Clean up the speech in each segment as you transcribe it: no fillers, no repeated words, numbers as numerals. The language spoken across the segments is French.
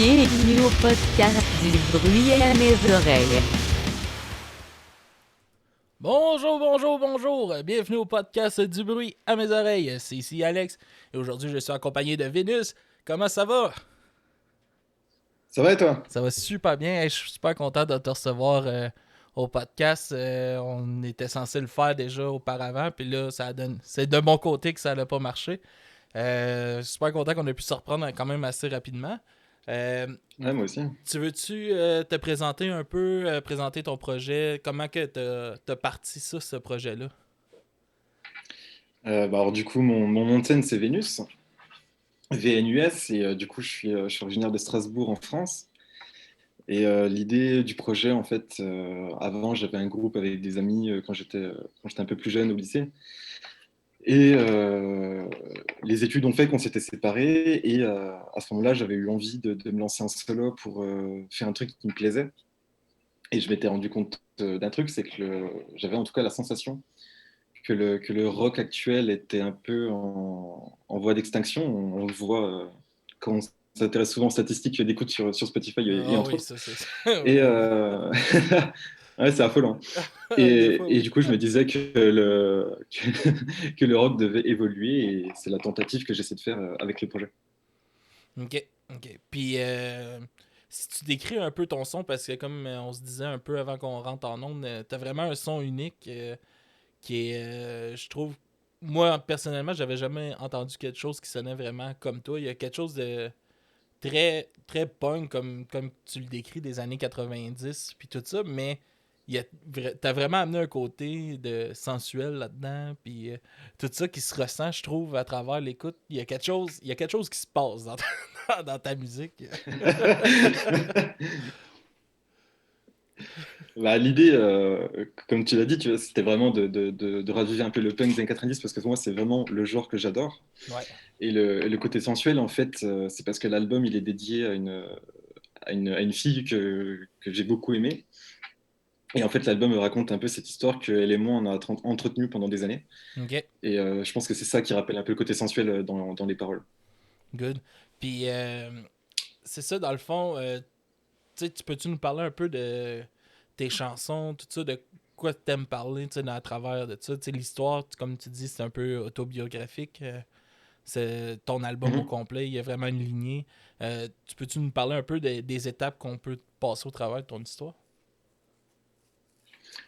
Bienvenue au podcast du bruit à mes oreilles. Bonjour. Bienvenue au podcast du bruit à mes oreilles. C'est ici Alex et aujourd'hui je suis accompagné de Vénus. Comment ça va? Ça va et toi? Ça va super bien. Hey, je suis super content de te recevoir au podcast. On était censé le faire déjà auparavant, puis là, c'est de mon côté que ça n'a pas marché. Je suis super content qu'on ait pu se reprendre quand même assez rapidement. Ouais, moi aussi. Tu veux-tu te présenter un peu, présenter ton projet? Comment que t'as parti ça, ce projet-là? Alors du coup, mon nom de scène, c'est Vénus, VNUS, et du coup, je suis originaire de Strasbourg, en France. Et l'idée du projet, en fait, avant, j'avais un groupe avec des amis quand j'étais un peu plus jeune au lycée. Et les études ont fait qu'on s'était séparés. Et à ce moment-là, j'avais eu envie de me lancer en solo pour faire un truc qui me plaisait. Et je m'étais rendu compte d'un truc, c'est que j'avais en tout cas la sensation que le rock actuel était un peu en voie d'extinction. On le voit quand on s'intéresse souvent aux statistiques d'écoute sur Spotify et Ah entre oui, autres. ça c'est ça. Et Oui, oui. ouais, c'est affolant. Des fois, Et oui. du coup, je me disais que le rock devait évoluer et c'est la tentative que j'essaie de faire avec le projet. OK. Puis, si tu décris un peu ton son, parce que comme on se disait un peu avant qu'on rentre en onde, t'as vraiment un son unique qui est, je trouve, moi personnellement, j'avais jamais entendu quelque chose qui sonnait vraiment comme toi. Il y a quelque chose de très punk, comme tu le décris, des années 90, puis tout ça, mais t'as vraiment amené un côté de sensuel là-dedans, puis tout ça qui se ressent, je trouve, à travers l'écoute. Il y a quelque chose qui se passe dans ta musique. Bah, l'idée, comme tu l'as dit, tu vois, c'était vraiment de raviver un peu le punk des années 90 parce que pour moi, c'est vraiment le genre que j'adore. Ouais. Et le côté sensuel, en fait, c'est parce que l'album, il est dédié à une fille que j'ai beaucoup aimée. Et en fait, l'album raconte un peu cette histoire qu'elle et moi, on a entretenue pendant des années. OK. Et je pense que c'est ça qui rappelle un peu le côté sensuel dans les paroles. Good. Puis, c'est ça, dans le fond, tu sais, peux-tu nous parler un peu de tes chansons, tout ça, de quoi t'aimes parler, tu sais, à travers de ça? Tu sais, l'histoire, comme tu dis, c'est un peu autobiographique. C'est ton album au Mhm. complet, il y a vraiment une lignée. Tu peux-tu nous parler un peu des étapes qu'on peut passer au travers de ton histoire?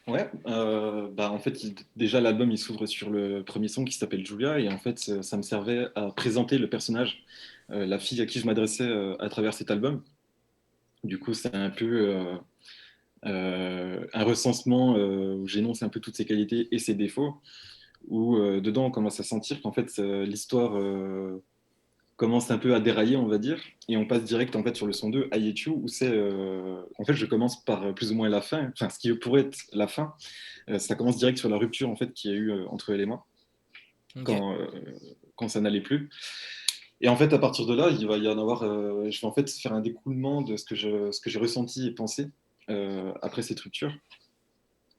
Ouais, bah en fait, déjà l'album il s'ouvre sur le premier son qui s'appelle Julia et en fait ça me servait à présenter le personnage, la fille à qui je m'adressais à travers cet album. Du coup, c'est un peu un recensement où j'énonce un peu toutes ses qualités et ses défauts, où dedans on commence à sentir qu'en fait l'histoire commence un peu à dérailler, on va dire, et on passe direct en fait sur le son 2, I Hate You, où c'est en fait je commence par plus ou moins la fin, enfin ce qui pourrait être la fin. Ça commence direct sur la rupture en fait qu'il y a eu entre elle et moi Ok. quand quand ça n'allait plus. Et en fait à partir de là, il va y en avoir, je vais en fait faire un découlement de ce que j'ai ressenti et pensé après cette rupture.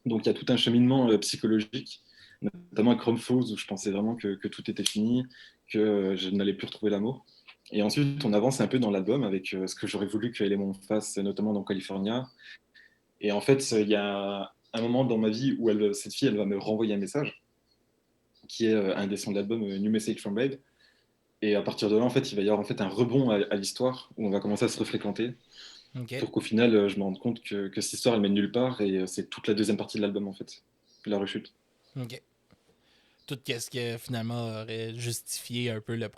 Donc il y a tout un cheminement psychologique, notamment avec Chrome Falls où je pensais vraiment que tout était fini, que je n'allais plus retrouver l'amour. Et ensuite, on avance un peu dans l'album avec ce que j'aurais voulu que Element fasse, notamment dans California. Et en fait, il y a un moment dans ma vie où cette fille, elle va me renvoyer un message, qui est un des sons de l'album New Message from Babe. Et à partir de là, en fait, il va y avoir en fait un rebond à l'histoire où on va commencer à se refréquenter Ok. pour qu'au final, je me rende compte que cette histoire, elle mène nulle part et c'est toute la deuxième partie de l'album, en fait, la rechute. Ok. Tout ce que finalement aurait justifié un peu la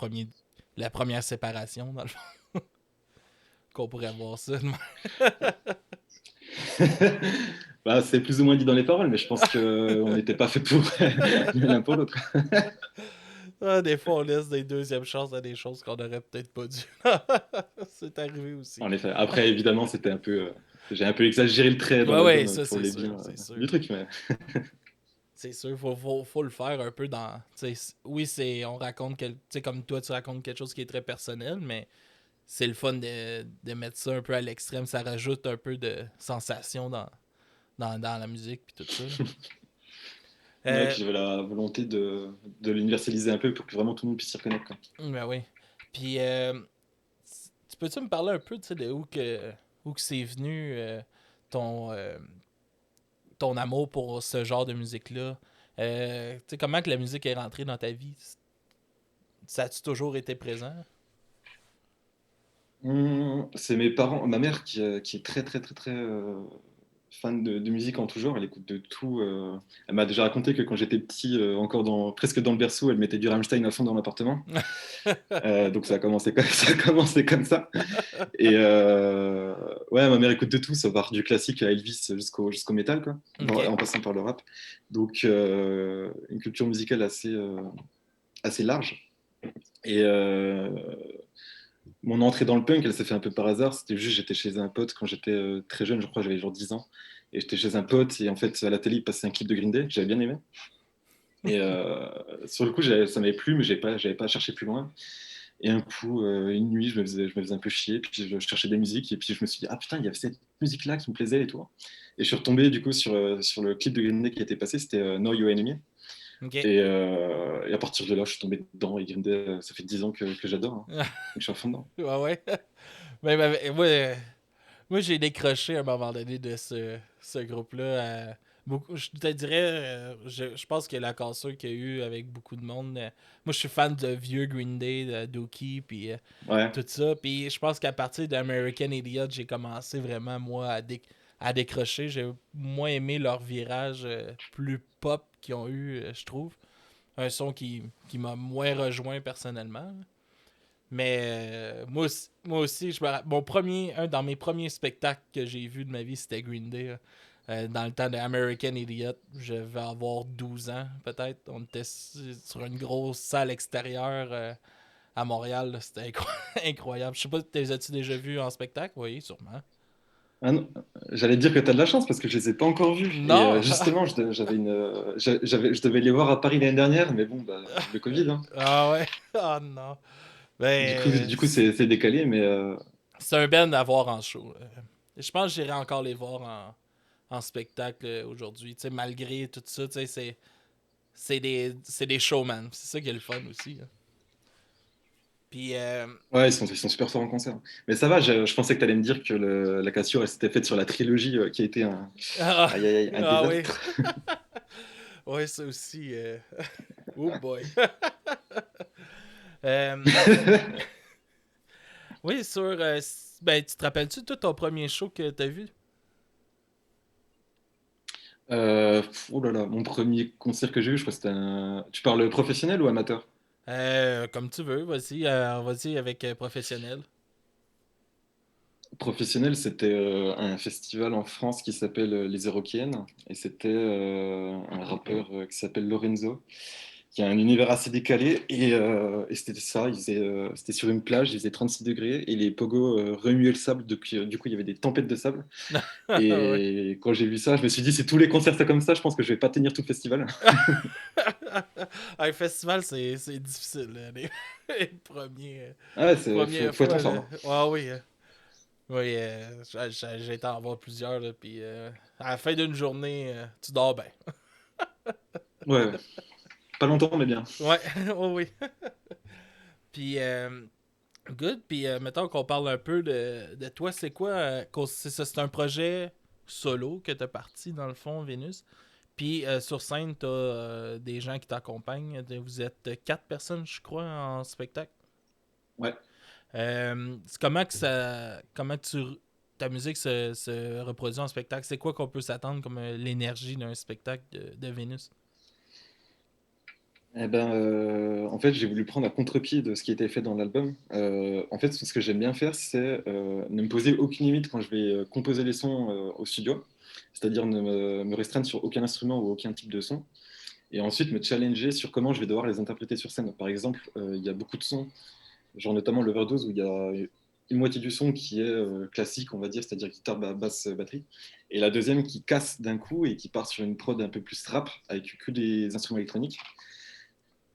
première séparation, dans le fond, qu'on pourrait voir ça. Bah, c'est plus ou moins dit dans les paroles, mais je pense qu'on n'était pas fait pour l'un pour l'autre. Ah, des fois, on laisse des deuxièmes chances à des choses qu'on aurait peut-être pas dû. C'est arrivé aussi. En effet. Après, évidemment, c'était un peu. J'ai un peu exagéré le trait dans Ouais, l'album ça pour c'est les sûr, biens c'est sûr. du truc, mais. C'est sûr, faut le faire un peu dans. Oui, on raconte, tu sais, comme toi, tu racontes quelque chose qui est très personnel, mais c'est le fun de mettre ça un peu à l'extrême. Ça rajoute un peu de sensation dans la musique, puis tout ça. Là. Ouais, Euh, puis j'avais la volonté de l'universaliser un peu pour que vraiment tout le monde puisse s'y reconnaître, quoi. ben oui. Puis, tu peux-tu me parler un peu, tu sais, de où que c'est venu ton, ton amour pour ce genre de musique-là? Tu sais, comment que la musique est rentrée dans ta vie? Ça a-tu toujours été présent? C'est mes parents, ma mère qui est très très très très fan de musique en tout genre, elle écoute de tout. Elle m'a déjà raconté que quand j'étais petit, encore presque dans le berceau, elle mettait du Rammstein à fond dans l'appartement. Donc ça a commencé comme, ça a commencé comme ça. Et ouais, ma mère écoute de tout, ça part du classique à Elvis jusqu'au métal, quoi, Ok. en passant par le rap. Donc une culture musicale assez large. Et mon entrée dans le punk, elle s'est fait un peu par hasard. C'était juste, j'étais chez un pote quand j'étais très jeune, je crois, j'avais genre 10 ans. Et j'étais chez un pote, et en fait, à la télé, il passait un clip de Green Day, que j'avais bien aimé. Et sur le coup, ça m'avait plu, mais j'avais pas cherché plus loin. Et un coup, une nuit, je me faisais un peu chier, puis je cherchais des musiques, et puis je me suis dit, ah putain, il y avait cette musique-là qui me plaisait et tout. Et je suis retombé du coup sur le clip de Green Day qui était passé, c'était Know Your Enemy. Ok. Et à partir de là, je suis tombé dedans, et Green Day, ça fait 10 ans que j'adore, hein. Donc je suis à fond dedans. Ouais, ouais. Moi, moi j'ai décroché à un moment donné de ce groupe-là. Je te dirais, je pense que la cassure qu'il y a eu avec beaucoup de monde. Moi, je suis fan de vieux Green Day, de Dookie, puis Ouais. tout ça. Puis je pense qu'à partir d'American Idiot, j'ai commencé vraiment, moi, à décrocher. J'ai moins aimé leur virage plus pop qu'ils ont eu, je trouve. Un son qui m'a moins rejoint personnellement. Mais moi aussi, un dans mes premiers spectacles que j'ai vu de ma vie, c'était Green Day, là. Dans le temps de American Idiot, je vais avoir 12 ans peut-être. On était sur une grosse salle extérieure à Montréal, là. C'était incroyable. Je sais pas, as-tu déjà vu en spectacle? Oui, sûrement. Ah non, j'allais te dire que tu as de la chance parce que je les ai pas encore vus. Et Non! justement, je devais les voir à Paris l'année dernière, mais bon, bah, le Covid, hein. Ah ouais? Ah non. Ben, Du coup c'est décalé, mais c'est un band à voir en show. Je pense que j'irai encore les voir en spectacle aujourd'hui. Tu sais, malgré tout ça, tu sais, c'est des showman. C'est ça qui est le fun aussi, hein. Puis, ouais, ils sont super forts en concert. Mais ça va, je pensais que tu allais me dire que la cassure, elle s'était faite sur la trilogie qui a été ah, aïe, aïe, aïe, un ah oui, désastre. ouais, ça aussi. Oh boy. Euh, oui, ben, tu te rappelles-tu de ton premier show que t'as vu? Oh là là, mon premier concert que j'ai eu, je crois que c'était un... Tu parles professionnel ou amateur? Comme tu veux, vas-y avec professionnel. Professionnel, c'était un festival en France qui s'appelle Les Eurokéennes. Et c'était un rappeur qui s'appelle Lorenzo, qui a un univers assez décalé. Et c'était ça, c'était sur une plage, il faisait 36 degrés. Et les pogos remuaient le sable. Du coup, il y avait des tempêtes de sable. Ouais. Et quand j'ai vu ça, je me suis dit, si tous les concerts sont comme ça, je pense que je vais pas tenir tout le festival. Un festival, c'est difficile, là, les Ah, premières faut être en fois, forme, là. hein. Ah oui, oui, j'ai été en voir plusieurs, là, puis à la fin d'une journée, tu dors bien. Ouais, ouais. Pas longtemps, mais bien. Ouais, oh oui. Puis, good, puis mettons qu'on parle un peu de toi, c'est quoi, c'est ça, c'est un projet solo que t'as parti, dans le fond, Vénus. Puis sur scène, t'as des gens qui t'accompagnent. Vous êtes 4 personnes, je crois, en spectacle. Ouais. Comment ta musique se reproduit en spectacle? C'est quoi qu'on peut s'attendre comme l'énergie d'un spectacle de Vénus? Eh ben, en fait, j'ai voulu prendre à contre-pied de ce qui était fait dans l'album. En fait, ce que j'aime bien faire, c'est ne me poser aucune limite quand je vais composer les sons au studio, c'est-à-dire ne me restreindre sur aucun instrument ou aucun type de son, et ensuite me challenger sur comment je vais devoir les interpréter sur scène. Par exemple, il y a beaucoup de sons, genre notamment l'Overdose, où il y a une moitié du son qui est classique, on va dire, c'est-à-dire guitare, basse, batterie, et la deuxième qui casse d'un coup et qui part sur une prod un peu plus rap, avec que des instruments électroniques.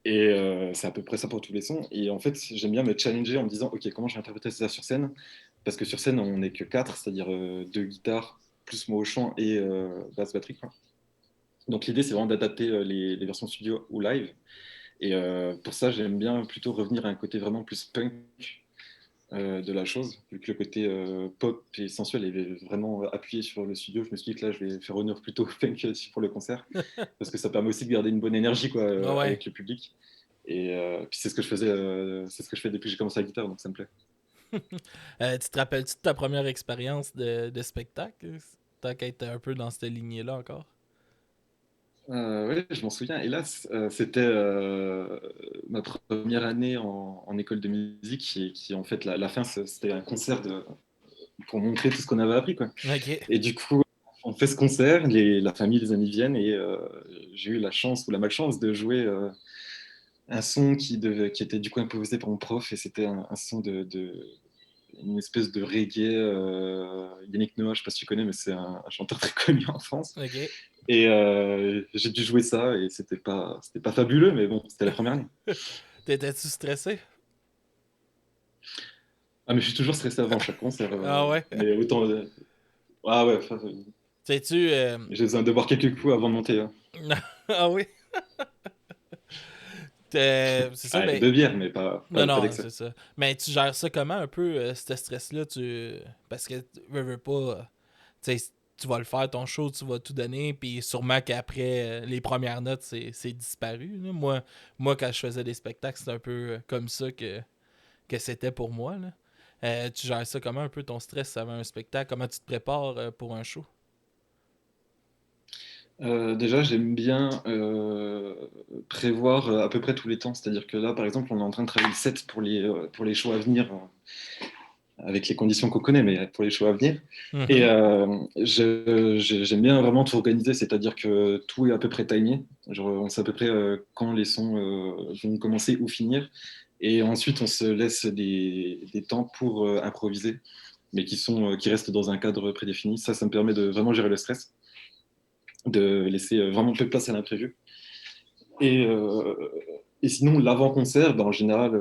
Et c'est à peu près ça pour tous les sons. Et en fait, j'aime bien me challenger en me disant, OK, comment je vais interpréter ça sur scène? Parce que sur scène, on n'est que quatre, c'est-à-dire deux guitares, plus moi au chant et basse batterie, quoi. Donc l'idée, c'est vraiment d'adapter les versions studio ou live. Et pour ça, j'aime bien plutôt revenir à un côté vraiment plus punk, de la chose, vu que le côté pop et sensuel est vraiment appuyé sur le studio. Je me suis dit que là, je vais faire honneur plutôt au funk pour le concert, parce que ça permet aussi de garder une bonne énergie quoi, Ah ouais. avec le public. Et puis c'est ce que je faisais, c'est ce que je fais depuis que j'ai commencé la guitare, donc ça me plaît. Tu te rappelles-tu de ta première expérience de spectacle? Tant qu'à être un peu dans cette lignée-là encore. Oui, je m'en souviens. Hélas, c'était ma première année en école de musique qui en fait, la fin, c'était un concert pour montrer tout ce qu'on avait appris, quoi. Ok. Et du coup, on fait ce concert, la famille, les amis viennent et j'ai eu la chance ou la malchance de jouer un son qui était du coup improvisé par mon prof et c'était un son une espèce de reggae. Yannick Noah, je sais pas si tu connais, mais c'est un chanteur très connu en France. Ok. Et j'ai dû jouer ça et c'était pas fabuleux, mais bon, c'était la première année. T'étais-tu stressé? Ah, mais je suis toujours stressé avant chaque concert. Ah ouais? Mais autant. Ah ouais, enfin, Sais-tu. j'ai besoin de boire quelques coups avant de monter, hein. Ah oui? C'est ça, Ah, ben. deux bières, mais Non, pas non, d'excès. c'est ça. Mais tu gères ça comment un peu, ce stress-là? Parce que, veux pas. Tu sais, tu vas le faire ton show, tu vas tout donner, puis sûrement qu'après les premières notes, c'est disparu, là. Moi, quand je faisais des spectacles, c'était un peu comme ça que c'était pour moi, là. Tu gères ça comment un peu ton stress avant un spectacle? Comment tu te prépares pour un show? Déjà, j'aime bien prévoir à peu près tous les temps. C'est-à-dire que là, par exemple, on est en train de travailler le set pour les shows à venir, avec les conditions qu'on connaît, mais pour les shows à venir. Et Mhm. j'aime bien vraiment tout organiser, c'est-à-dire que tout est à peu près timé. Genre, on sait à peu près quand les sons vont commencer ou finir. Et ensuite, on se laisse des temps pour improviser, mais qui restent dans un cadre prédéfini. Ça me permet de vraiment gérer le stress, de laisser vraiment peu de place à l'imprévu. Et, euh, et sinon, l'avant-concert, ben, en général,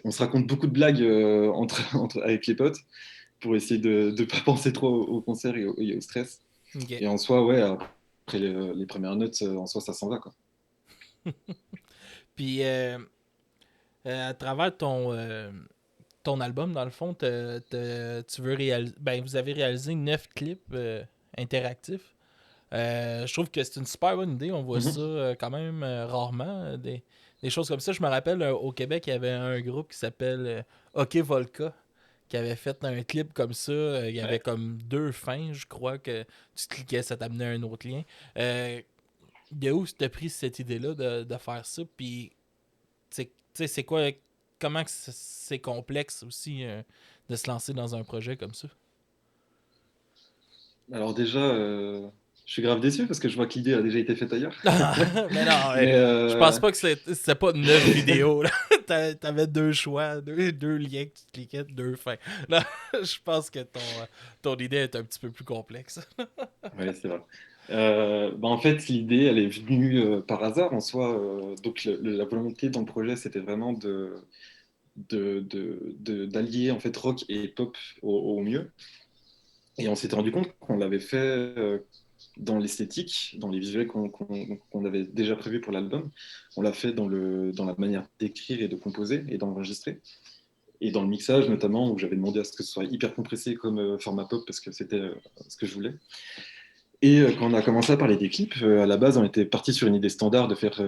on se raconte beaucoup de blagues avec les potes pour essayer de ne pas penser trop au concert et au stress. Ok. Et en soi, ouais, après les premières notes, en soi, ça s'en va, quoi. Puis, à travers ton album, dans le fond, tu veux réaliser. Ben, vous avez réalisé 9 clips interactifs. Je trouve que c'est une super bonne idée. On voit ça Mhm. quand même rarement. Des choses comme ça. Je me rappelle au Québec, il y avait un groupe qui s'appelle OK Volca qui avait fait un clip comme ça. Il y avait Ouais. comme 2 fins, je crois, que tu cliquais, ça t'amenait un autre lien. Euh, de où tu as pris cette idée-là de faire ça? Puis, tu sais, c'est quoi, comment que c'est complexe aussi de se lancer dans un projet comme ça? Alors déjà, je suis grave déçu parce que je vois que l'idée a déjà été faite ailleurs. Mais non, Mais je pense pas que c'était pas 9 vidéos. Là. T'avais deux choix, deux liens que tu cliquais, deux fins. Là, je pense que ton idée est un petit peu plus complexe. ouais, c'est vrai. Bah, en fait, l'idée, elle est venue par hasard en soi. Donc, la volonté dans le projet, c'était vraiment d'allier en fait rock et pop au mieux. Et on s'était rendu compte qu'on l'avait fait dans l'esthétique, dans les visuels qu'on avait déjà prévus pour l'album. On l'a fait dans la manière d'écrire et de composer et d'enregistrer. Et dans le mixage notamment, où j'avais demandé à ce que ce soit hyper compressé comme format pop parce que c'était ce que je voulais. Et quand on a commencé à parler des clips, à la base, on était parti sur une idée standard de faire,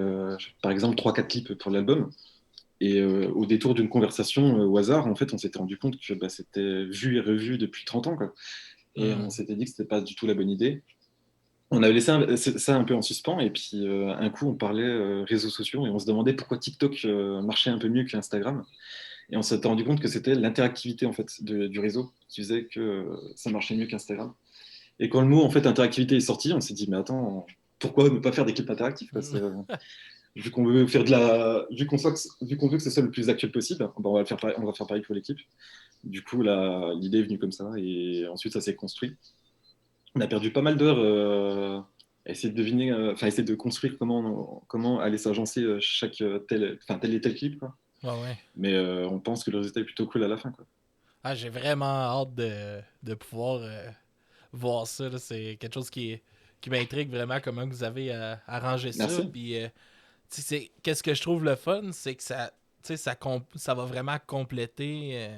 par exemple, 3-4 clips pour l'album. Et au détour d'une conversation au hasard, en fait, on s'était rendu compte que bah, c'était vu et revu depuis 30 ans, quoi. Et on Hmm. s'était dit que c'était pas du tout la bonne idée. On avait laissé ça un peu en suspens, et puis un coup, on parlait réseaux sociaux, et on se demandait pourquoi TikTok marchait un peu mieux qu'Instagram. Et on s'était rendu compte que c'était l'interactivité en fait du réseau qui faisait que ça marchait mieux qu'Instagram. Et quand le mot en fait interactivité est sorti, on s'est dit mais attends, pourquoi ne pas faire des clips interactifs quoi, vu qu'on veut faire vu qu'on veut que ce soit le plus actuel possible, ben, on va faire pareil pour l'équipe. Du coup l'idée est venue comme ça et ensuite ça s'est construit. On a perdu pas mal d'heures à essayer de deviner, enfin essayer de construire comment allait s'agencer chaque tel et tel clip quoi. Ouais, ouais. Mais on pense que le résultat est plutôt cool à la fin quoi. Ah, j'ai vraiment hâte de pouvoir voir ça. Là. C'est quelque chose qui m'intrigue vraiment comment vous avez arrangé ça. Merci. Puis, qu'est-ce que je trouve le fun, c'est que ça, sais, ça va vraiment compléter.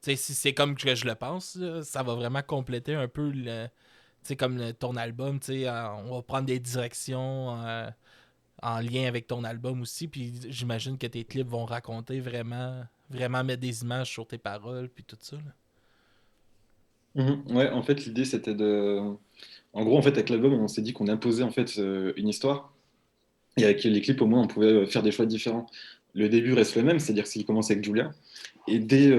Tu sais, si c'est comme que je le pense, là, ça va vraiment compléter un peu tu sais, comme ton album. Tu sais, on va prendre des directions en lien avec ton album aussi. Puis j'imagine que tes clips vont raconter vraiment, vraiment mettre des images sur tes paroles, puis tout ça, là. Ouais, en fait, l'idée, c'était de... En gros, en fait, avec l'album, on s'est dit qu'on imposait en fait une histoire. Et avec les clips, au moins, on pouvait faire des choix différents. Le début reste le même, c'est-à-dire qu'il commence avec Julia. Et dès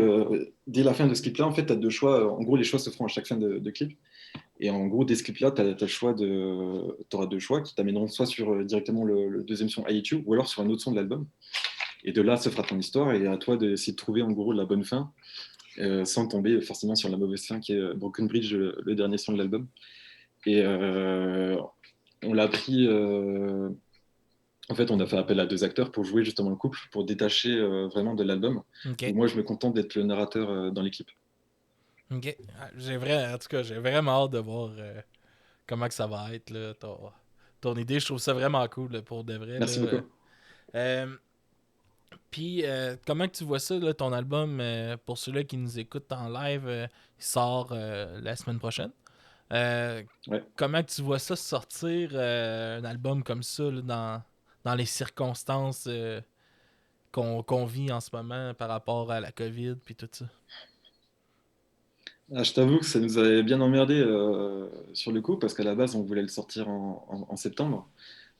la fin de ce clip-là, en fait, tu as deux choix. En gros, les choix se feront à chaque fin de clip. Et en gros, dès ce clip-là, tu as le choix auras deux choix qui t'amèneront soit sur directement le deuxième son I Hate You, ou alors sur un autre son de l'album. Et de là, se fera ton histoire. Et à toi d'essayer de trouver en gros la bonne fin, sans tomber forcément sur la mauvaise fin qui est Broken Bridge, le dernier son de l'album. Et on l'a pris. En fait, on a fait appel à deux acteurs pour jouer justement le couple, pour détacher vraiment de l'album. Ok. Où moi, je me contente d'être le narrateur dans l'équipe. Ok. En tout cas, j'ai vraiment hâte de voir comment que ça va être, là, ton idée. Je trouve ça vraiment cool, là, pour de vrai, Merci là. beaucoup. Euh, Puis, comment que tu vois ça, là, ton album, pour ceux-là qui nous écoutent en live, il sort la semaine prochaine. Ouais. Comment que tu vois ça sortir, un album comme ça, là, dans les circonstances qu'on vit en ce moment par rapport à la COVID puis tout ça? Ah, je t'avoue que ça nous avait bien emmerdé sur le coup, parce qu'à la base, on voulait le sortir en septembre,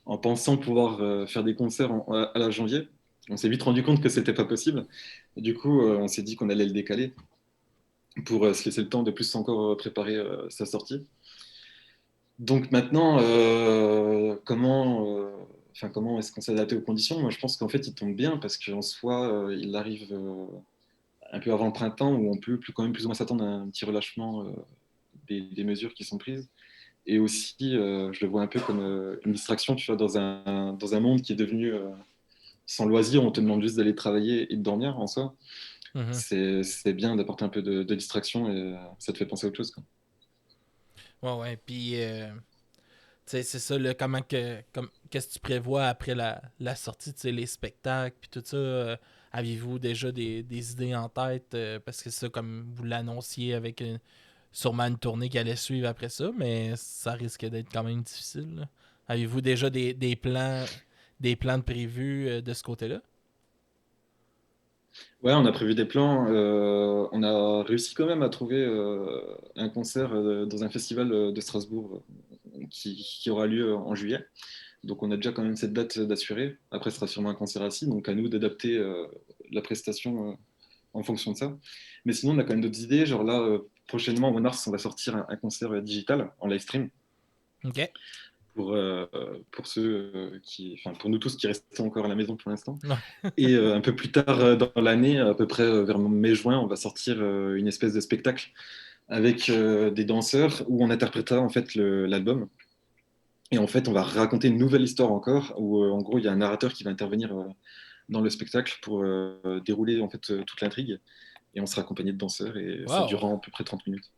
en pensant pouvoir faire des concerts à la janvier. On s'est vite rendu compte que c'était pas possible. Et du coup, on s'est dit qu'on allait le décaler pour se laisser le temps de plus encore préparer sa sortie. Donc maintenant, comment est-ce qu'on s'est adapté aux conditions? Moi, je pense qu'en fait, il tombe bien parce qu'en soi, il arrive un peu avant le printemps où on peut quand même plus ou moins s'attendre à un petit relâchement des mesures qui sont prises. Et aussi, je le vois un peu comme une distraction, tu vois, dans un monde qui est devenu sans loisir, on te demande juste d'aller travailler et de dormir en soi. Mhm. C'est bien d'apporter un peu de distraction et ça te fait penser à autre chose, quoi. Ouais, ouais. Puis, tu sais, c'est ça, là, qu'est-ce que tu prévois après la sortie, tu sais, les spectacles, puis tout ça. Aviez-vous déjà des idées en tête? Parce que ça, comme vous l'annonciez avec sûrement une tournée qui allait suivre après ça, mais ça risque d'être quand même difficile, là. Avez-vous déjà des plans de prévus de ce côté-là? Ouais, on a prévu des plans. On a réussi quand même à trouver un concert dans un festival de Strasbourg qui aura lieu en juillet. Donc on a déjà quand même cette date d'assurer. Après, ce sera sûrement un concert assis, donc à nous d'adapter la prestation en fonction de ça. Mais sinon, on a quand même d'autres idées. Genre là, prochainement, en mars, on va sortir un concert digital en live stream Ok. pour ceux enfin pour nous tous qui restons encore à la maison pour l'instant. Ouais. Et un peu plus tard dans l'année, à peu près vers mai-juin, on va sortir une espèce de spectacle avec des danseurs où on interprétera en fait l'album. Et en fait, on va raconter une nouvelle histoire encore, où en gros, il y a un narrateur qui va intervenir dans le spectacle pour dérouler en fait toute l'intrigue. Et on sera accompagné de danseurs et ça Wow. durera à peu près 30 minutes.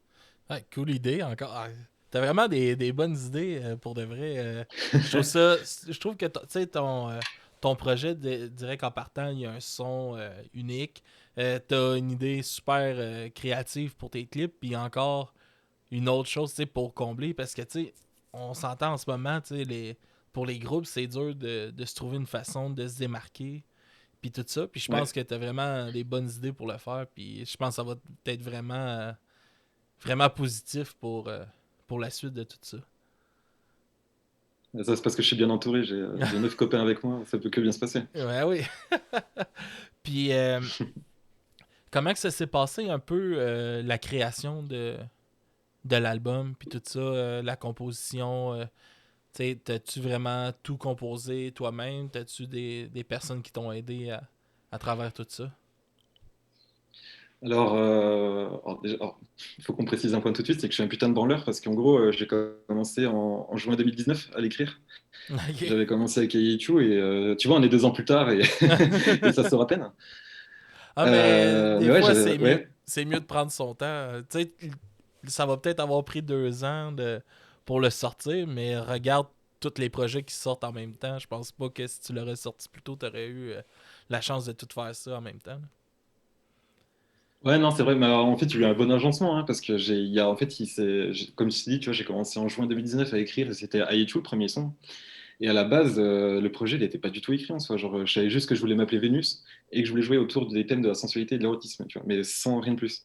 Ouais, cool idée encore. T'as vraiment des bonnes idées pour de vrai. Je trouve ça. Je trouve que tu sais, ton projet, dirais qu'en partant, il y a un son unique. T'as une idée super créative pour tes clips, puis encore une autre chose, tu sais, pour combler, parce que tu sais, on s'entend en ce moment, tu sais, pour les groupes, c'est dur de se trouver une façon de se démarquer, puis tout ça. Puis je pense Ouais. que t'as vraiment des bonnes idées pour le faire, puis je pense que ça va être vraiment positif pour la suite de tout ça. Et ça, c'est parce que je suis bien entouré. J'ai 9 copains avec moi. Ça peut que bien se passer. Ouais, oui. Puis, comment que ça s'est passé un peu la création de l'album, puis tout ça, la composition, tu sais, t'as-tu vraiment tout composé toi-même? T'as-tu des personnes qui t'ont aidé à travers tout ça? Il faut qu'on précise un point tout de suite, c'est que je suis un putain de branleur parce qu'en gros, j'ai commencé en juin 2019 à l'écrire. Ok. J'avais commencé avec Eiichou et tu vois, on est 2 ans plus tard et, et ça sort à peine. Ah, mais des Mais ouais, fois, c'est mieux, ouais, c'est mieux de prendre son temps. Tu sais, ça va peut-être avoir pris 2 ans pour le sortir, mais regarde tous les projets qui sortent en même temps. Je pense pas que si tu l'aurais sorti plus tôt, t'aurais eu la chance de tout faire ça en même temps. Ouais, non, c'est vrai, mais alors, en fait, il y a eu un bon agencement, hein, parce que en fait, comme je t'ai dit, tu vois, j'ai commencé en juin 2019 à écrire, et c'était Ayechu, le premier son. Et à la base, le projet, il n'était pas du tout écrit en soi. Genre, je savais juste que je voulais m'appeler Vénus et que je voulais jouer autour des thèmes de la sensualité et de l'érotisme, tu vois, mais sans rien de plus.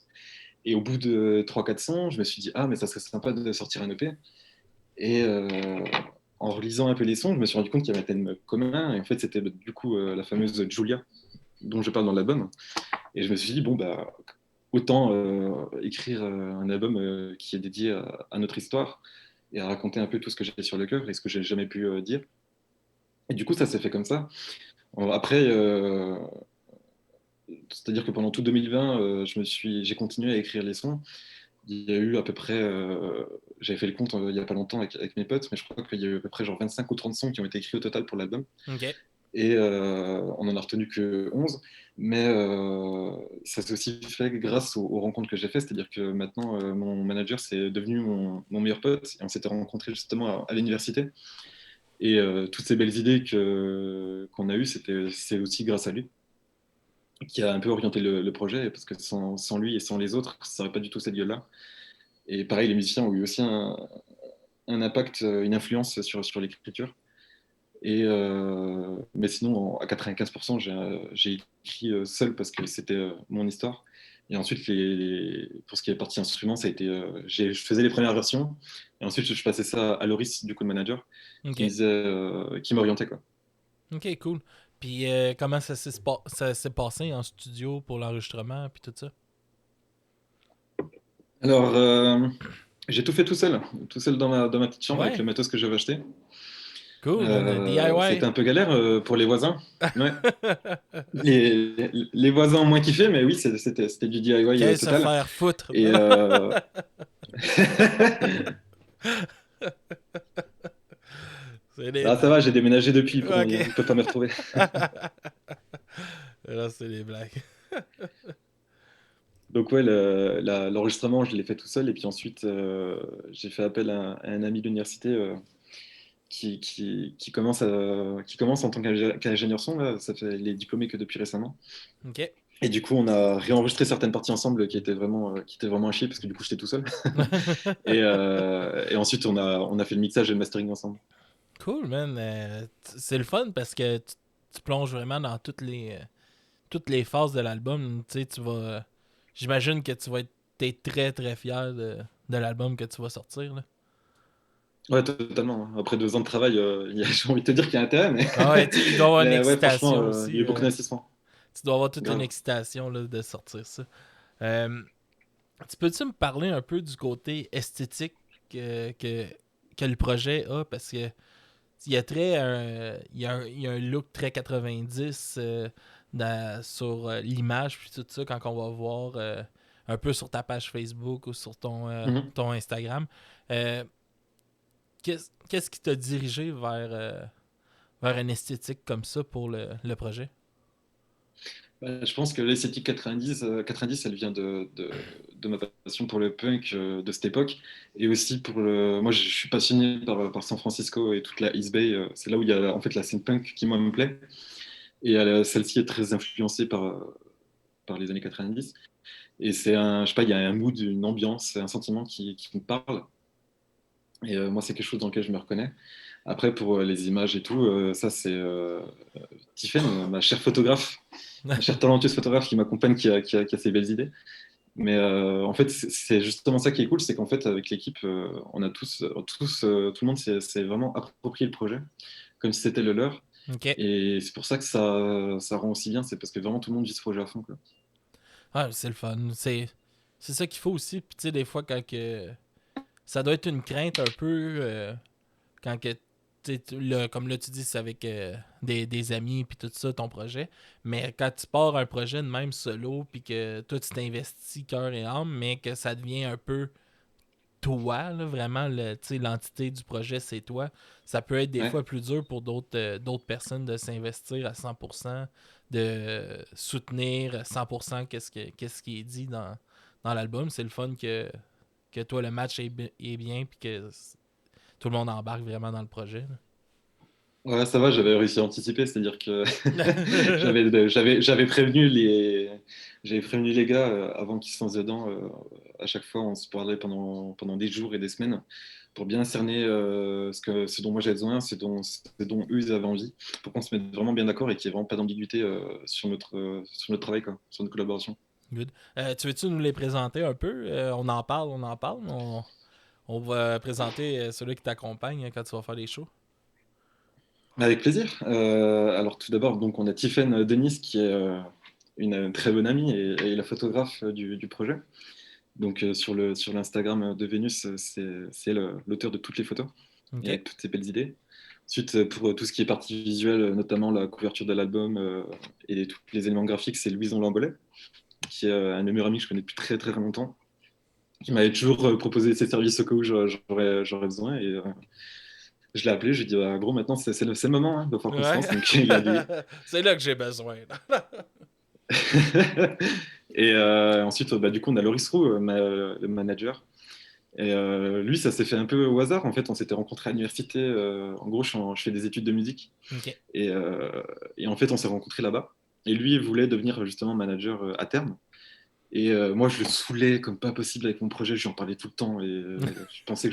Et au bout de 3 4 sons, je me suis dit, ah, mais ça serait sympa de sortir un EP. Et en relisant un peu les sons, je me suis rendu compte qu'il y avait un thème commun. Et en fait, c'était du coup la fameuse Julia, dont je parle dans l'album. Et je me suis dit, bon, bah, autant écrire un album qui est dédié à notre histoire et à raconter un peu tout ce que j'ai sur le cœur et ce que j'ai jamais pu dire. Et du coup, ça s'est fait comme ça. Après, c'est-à-dire que pendant tout 2020, j'ai continué à écrire les sons. Il y a eu à peu près, j'avais fait le compte il n'y a pas longtemps avec mes potes, mais je crois qu'il y a eu à peu près genre 25 ou 30 sons qui ont été écrits au total pour l'album. Ok. Et on en a retenu que 11. Mais ça s'est aussi fait grâce aux rencontres que j'ai faites. C'est-à-dire que maintenant, mon manager, c'est devenu mon meilleur pote. Et on s'était rencontrés justement à l'université. Et toutes ces belles idées qu'on a eues, c'est aussi grâce à lui, qui a un peu orienté le projet. Parce que sans lui et sans les autres, ça n'aurait pas du tout cette gueule-là. Et pareil, les musiciens ont eu aussi un impact, une influence sur l'écriture. Mais sinon, à 95%, j'ai écrit seul parce que c'était mon histoire. Et ensuite, pour ce qui est partie instrument, ça a été, je faisais les premières versions. Et ensuite, je passais ça à Loris, du coup, le manager, Ok. qui m'orientait, quoi. Ok, cool. Puis comment ça s'est passé en studio pour l'enregistrement puis tout ça? Alors, j'ai tout seul dans ma petite chambre avec Ouais. le matos que j'avais acheté. Cool, man. C'était DIY. un peu galère pour les voisins. Ouais. Les voisins ont moins kiffé, mais oui, c'était du DIY Qu'est-ce se total. faire foutre? Et C'est des ah, ça blagues. va, j'ai déménagé depuis, Ok. ils peuvent pas me retrouver. Là, c'est des blagues. Donc ouais, l'enregistrement, je l'ai fait tout seul, et puis ensuite, j'ai fait appel à un ami de l'université qui commence en tant qu'ingénieur son, là. Il est diplômé que depuis récemment. Ok. Et du coup, on a réenregistré certaines parties ensemble qui étaient vraiment à chier, parce que du coup, j'étais tout seul. Et ensuite, on a fait le mixage et le mastering ensemble. Cool, man. C'est le fun parce que tu plonges vraiment dans toutes les phases de l'album. Tu sais, j'imagine que t'es très très fier de l'album que tu vas sortir, là. Ouais, totalement. Après 2 ans de travail, j'ai envie de te dire qu'il y a intérêt, mais, Ah ouais, tu sais, il doit y avoir une mais ouais, franchement, excitation il y a aussi. eu beaucoup d'investissement. Tu dois avoir toute une Grave. excitation là, de sortir ça. Euh, Tu peux-tu me parler un peu du côté esthétique que le projet a? Parce que il y a un look très 90 sur l'image puis tout ça quand on va voir un peu sur ta page Facebook ou sur Mhm. ton Instagram. Euh, qu'est-ce qui t'a dirigé vers une esthétique comme ça pour le projet? Je pense que l'esthétique 90, elle vient de ma passion pour le punk de cette époque. Et aussi moi, je suis passionné par San Francisco et toute la East Bay. C'est là où il y a en fait la scène punk qui, moi, me plaît. Et celle-ci est très influencée par les années 90. Et je sais pas, il y a un mood, une ambiance, un sentiment qui me parle. Et moi, c'est quelque chose dans lequel je me reconnais. Après, pour les images et tout, ça, c'est Tiffen, ma chère photographe, ma chère talentueuse photographe qui m'accompagne, qui a ces belles idées. Mais en fait, c'est justement ça qui est cool, c'est qu'en fait, avec l'équipe, on a tout le monde s'est vraiment approprié le projet, comme si c'était le leur. Ok. Et c'est pour ça que ça rend aussi bien, c'est parce que vraiment tout le monde vit ce projet à fond, quoi. Ah, c'est le fun. C'est ça qu'il faut aussi. Puis tu sais, des fois, ça doit être une crainte un peu quand que comme là tu dis c'est avec des amis puis tout ça ton projet, mais quand tu pars un projet de même solo puis que toi tu t'investis cœur et âme mais que ça devient un peu toi là, vraiment l'entité du projet c'est toi, ça peut être des Ouais. fois plus dur pour d'autres personnes de s'investir à 100%, de soutenir 100% qu'est-ce qui est dit dans l'album. C'est le fun que toi le match est bien puis que tout le monde embarque vraiment dans le projet, là. Ouais, ça va, j'avais réussi à anticiper, c'est-à-dire que j'avais j'avais prévenu les gars avant qu'ils se lancent dedans. À chaque fois, on se parlait pendant des jours et des semaines pour bien cerner ce dont moi j'avais besoin, ce dont eux ils avaient envie, pour qu'on se mette vraiment bien d'accord et qu'il n'y ait vraiment pas d'ambiguïté sur notre travail, quoi, sur notre collaboration. Good. Tu veux-tu nous les présenter un peu? On en parle, on en parle. On va présenter celui qui t'accompagne quand tu vas faire les shows. Avec plaisir. Alors tout d'abord, donc on a Tiffaine Denis qui est une très bonne amie et la photographe du projet. Donc sur l'Instagram de Vénus, c'est l'auteur de toutes les photos et OK. avec toutes ses belles idées. Ensuite, pour tout ce qui est partie visuelle, notamment la couverture de l'album et tous les éléments graphiques, c'est Louison Langolais, qui est un de mes meilleurs amis que je connais depuis très très longtemps, qui m'avait toujours proposé ses services au cas où j'aurais besoin. Et je l'ai appelé, je lui ai dit, bah, gros, maintenant c'est le moment, hein, il va falloir qu'on se Ouais. lance. Donc il a dit, C'est là que j'ai besoin. et ensuite, bah, du coup, on a Loris Roux, le manager. Et lui, ça s'est fait un peu au hasard. En fait, on s'était rencontrés à l'université. En gros, je fais des études de musique. OK. Et, euh, et en fait, on s'est rencontrés là-bas. Et lui, il voulait devenir justement manager à terme. Et moi, je le saoulais comme pas possible avec mon projet. Je lui en parlais tout le temps. Et je pensais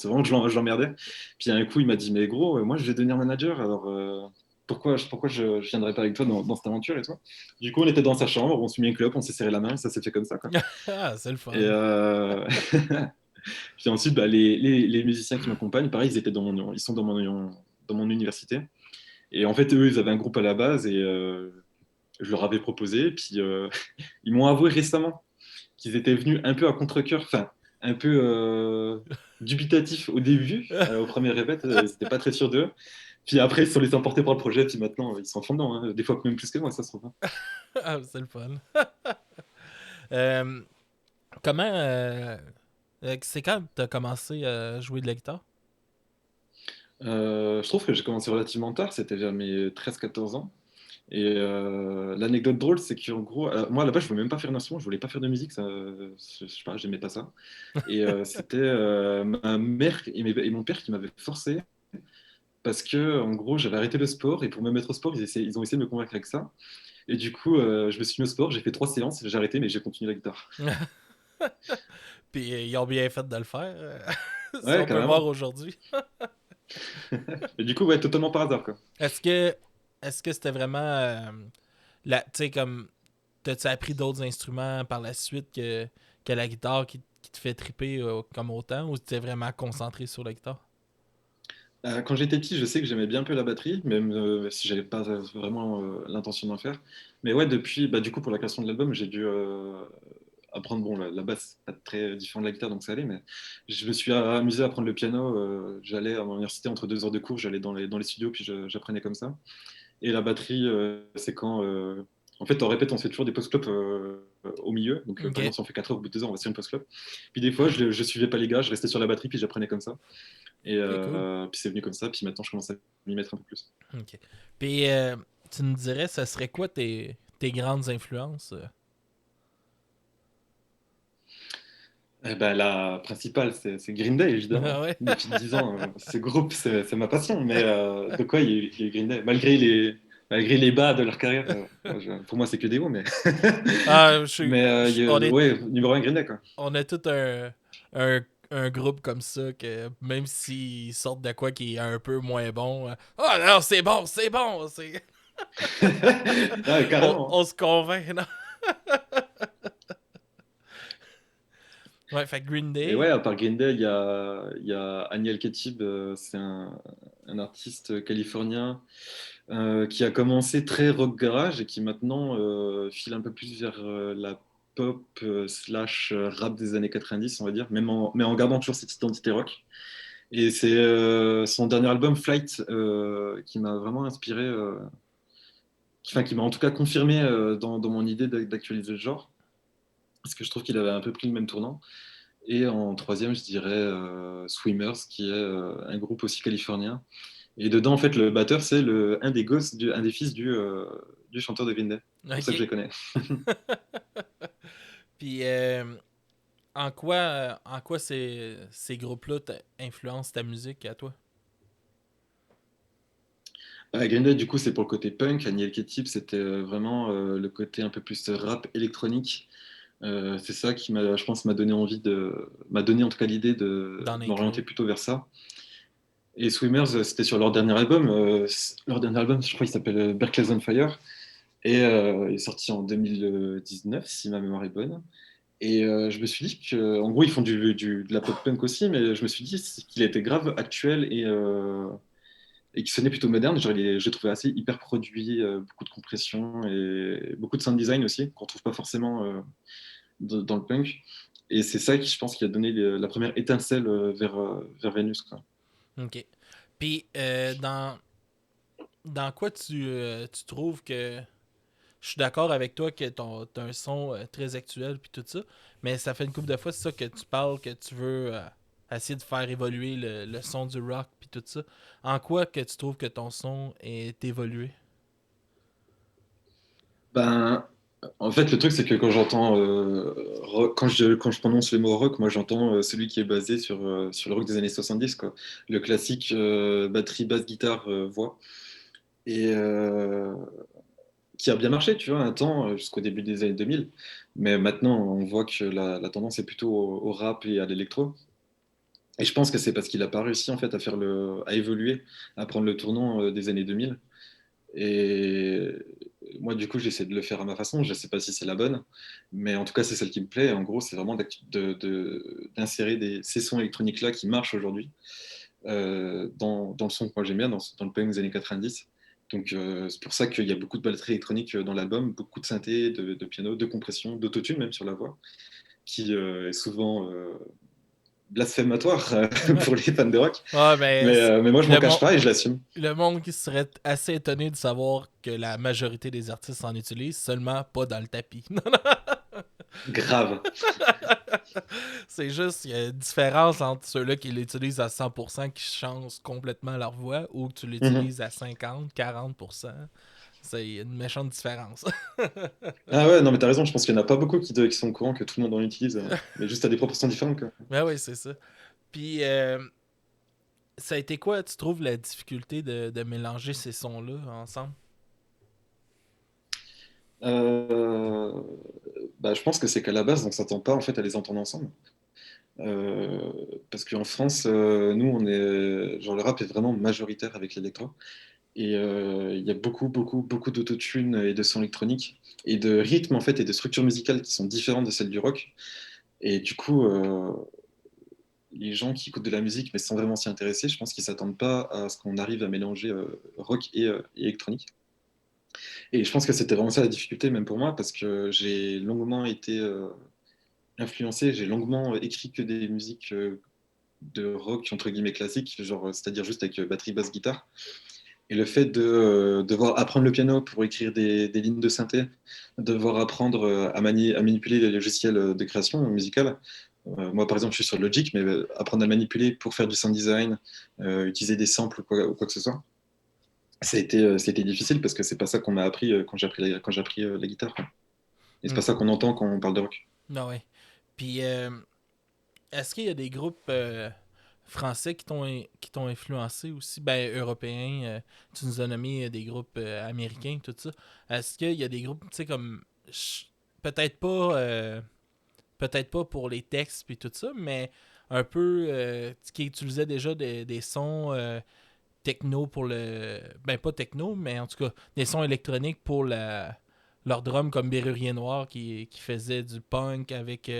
vraiment que je l'emmerdais. Puis un coup, il m'a dit, mais gros, moi, je vais devenir manager. Alors, pourquoi je viendrais pas avec toi dans cette aventure et toi? Du coup, on était dans sa chambre, on s'est mis un club, on s'est serré la main et ça s'est fait comme ça, quoi. Ah, c'est le Et, fun. puis ensuite, bah, les musiciens qui m'accompagnent, pareil, ils sont dans mon université. Et en fait, eux, ils avaient un groupe à la base et je leur avais proposé. Puis ils m'ont avoué récemment qu'ils étaient venus un peu à contre-cœur, enfin, un peu dubitatifs au début, au premier répète, ils n'étaient pas très sûrs d'eux. Puis après, ils se sont laissés emporter par le projet. Puis maintenant, ils sont en fond dedans, hein. Des fois même plus que moi, ça se trouve, hein. Ah, c'est le fun. Euh, comment. C'est quand tu as commencé à jouer de la guitare? Je trouve que j'ai commencé relativement tard, c'était vers mes 13 14 ans. Et l'anecdote drôle, c'est qu'en gros, moi là-bas, je voulais même pas faire d'instrument, je voulais pas faire de musique, ça, je sais pas, j'aimais pas ça. Et c'était ma mère et mon père qui m'avaient forcé parce que, en gros, j'avais arrêté le sport et pour me mettre au sport, ils ont essayé de me convaincre avec ça. Et du coup, je me suis mis au sport, j'ai fait 3 séances, j'ai arrêté, mais j'ai continué la guitare. Puis ils ont bien fait de le faire. Si Ouais, on peut voir carrément. aujourd'hui. Et du coup, ouais, totalement par hasard, quoi. Est-ce que est-ce que c'était vraiment tu sais comme t'as-tu appris d'autres instruments par la suite que la guitare qui te fait triper comme autant ou t'es vraiment concentré sur la guitare? Quand j'étais petit, je sais que j'aimais bien un peu la batterie, même si j'avais pas vraiment l'intention d'en faire. Mais ouais, depuis, bah, du coup, pour la création de l'album, j'ai dû apprendre, bon, la basse, pas très différente de la guitare, donc ça allait, mais je me suis amusé à apprendre le piano. J'allais à mon université entre 2 heures de cours, j'allais dans les studios, puis j'apprenais comme ça. Et la batterie, c'est quand. En fait, en répète, on fait toujours des post-clopes au milieu. Donc, par Ok. exemple, si on fait 4 heures, au bout de 2 heures, on va faire une post-clope. Puis des fois, je suivais pas les gars, je restais sur la batterie, puis j'apprenais comme ça. Et Ok, cool. puis c'est venu comme ça, puis maintenant, je commence à m'y mettre un peu plus. Ok. Puis tu me dirais, ce serait quoi tes grandes influences? Eh ben, la principale, c'est Green Day, Ah évidemment. ouais? Depuis 10 ans, ce groupe, c'est ma passion. Mais de quoi il y a eu Green Day? Malgré les bas de leur carrière, pour moi, c'est que des hauts. Mais, Ah, mais ouais, numéro un Green Day, quoi. on est tout un groupe comme ça que même s'ils sortent de quoi qui est un peu moins bon, ah non, c'est bon, c'est bon! Ouais, carrément. On se convainc, non? Ouais, fait que Green Et ouais, Day. à part Green Day, il y a Aniel Ketib, c'est un artiste californien qui a commencé très rock garage et qui maintenant file un peu plus vers la pop slash rap des années 90, on va dire, mais en gardant toujours cette identité rock. Et c'est son dernier album, Flight, qui m'a vraiment inspiré, qui m'a en tout cas confirmé dans mon idée d'actualiser le genre, parce que je trouve qu'il avait un peu pris le même tournant. Et en troisième, je dirais Swimmers, qui est un groupe aussi californien. Et dedans, en fait, le batteur, c'est un des gosses, un des fils du chanteur de Green Day. C'est pour ça que je Ok. les connais. Puis en quoi ces groupes-là influencent ta musique à toi? Green Day, du coup, c'est pour le côté punk. Aniel Ketchup, c'était vraiment le côté un peu plus rap électronique. C'est ça qui je pense, m'a donné en tout cas l'idée de D'en m'orienter inclure. plutôt vers ça. Et Swimmers, c'était sur leur dernier album. Leur dernier album, je crois qu'il s'appelle Berkeley's on Fire. Et il est sorti en 2019, si ma mémoire est bonne. Et je me suis dit que, en gros, ils font de la pop punk aussi, mais je me suis dit qu'il était grave actuel et qui sonnait plutôt moderne. Genre, je l'ai trouvé assez hyper produit, beaucoup de compression et beaucoup de sound design aussi, qu'on trouve pas forcément dans le punk. Et c'est ça qui, je pense, qui a donné la première étincelle vers Vénus, quoi. OK. Puis, dans quoi tu trouves que... Je suis d'accord avec toi que t'as un son très actuel puis tout ça, mais ça fait une couple de fois, c'est ça que tu parles, que tu veux essayer de faire évoluer le son du rock puis tout ça. En quoi que tu trouves que ton son est évolué? Ben, en fait, le truc, c'est que quand j'entends quand je prononce le mot rock, moi j'entends celui qui est basé sur le rock des années 70, quoi. Le classique batterie, basse, guitare, voix. Et qui a bien marché, tu vois, un temps, jusqu'au début des années 2000. Mais maintenant, on voit que la tendance est plutôt au rap et à l'électro. Et je pense que c'est parce qu'il n'a pas réussi en fait à évoluer, à prendre le tournant des années 2000. Et moi, du coup, j'essaie de le faire à ma façon. Je ne sais pas si c'est la bonne, mais en tout cas, c'est celle qui me plaît. En gros, c'est vraiment d'insérer ces sons électroniques-là qui marchent aujourd'hui dans le son que moi j'aime bien, dans le punk des années 90. Donc, c'est pour ça qu'il y a beaucoup de batterie électronique dans l'album, beaucoup de synthé, de piano, de compression, d'autotune même sur la voix, qui est souvent blasphématoire pour les fans de rock. Ah, ben, Mais moi, je m'en le, cache mon- pas et je l'assume. le monde qui serait assez étonné de savoir que la majorité des artistes en utilisent, seulement pas dans le tapis. Grave. C'est juste qu'il y a une différence entre ceux-là qui l'utilisent à 100%, qui changent complètement leur voix, ou que tu Mhm. l'utilises à 50, 40%. C'est une méchante différence. Ah ouais, non, mais t'as raison, je pense qu'il n'y en a pas beaucoup qui sont au courant que tout le monde en utilise, mais juste à des proportions différentes, quoi. Ben oui, c'est ça. Puis, ça a été quoi, tu trouves, la difficulté de mélanger ces sons-là ensemble? Euh, Bah, je pense que c'est qu'à la base, on s'attend pas en fait à les entendre ensemble. Euh, Parce qu'en France, nous, genre le rap est vraiment majoritaire avec l'électro. Et il y a beaucoup, beaucoup, beaucoup d'autotune et de sons électroniques et de rythmes en fait et de structures musicales qui sont différentes de celles du rock. Et du coup, les gens qui écoutent de la musique mais sans vraiment s'y intéresser, je pense qu'ils s'attendent pas à ce qu'on arrive à mélanger rock et électronique. Et je pense que c'était vraiment ça la difficulté, même pour moi, parce que j'ai longuement été influencé, j'ai longuement écrit que des musiques de rock entre guillemets classiques, genre c'est-à-dire juste avec batterie, basse, guitare. Et le fait de devoir apprendre le piano pour écrire des lignes de synthé, devoir apprendre à manipuler les logiciels de création musicale. Moi, par exemple, je suis sur Logic, mais apprendre à manipuler pour faire du sound design, utiliser des samples ou quoi que ce soit, ça a été difficile parce que c'est pas ça qu'on m'a appris quand j'ai appris la guitare, quoi. Et c'est pas Hmm. ça qu'on entend quand on parle de rock. Ah ouais. Puis, est-ce qu'il y a des groupes français qui t'ont influencé aussi? Ben, européens, tu nous as nommé des groupes américains, tout ça. Est-ce qu'il y a des groupes, tu sais, comme... Peut-être pas... peut-être pas pour les textes puis tout ça, mais un peu qui utilisait déjà des sons techno pour le... Ben, pas techno, mais en tout cas, des sons électroniques pour leur drum, comme Bérurier Noir qui faisait du punk avec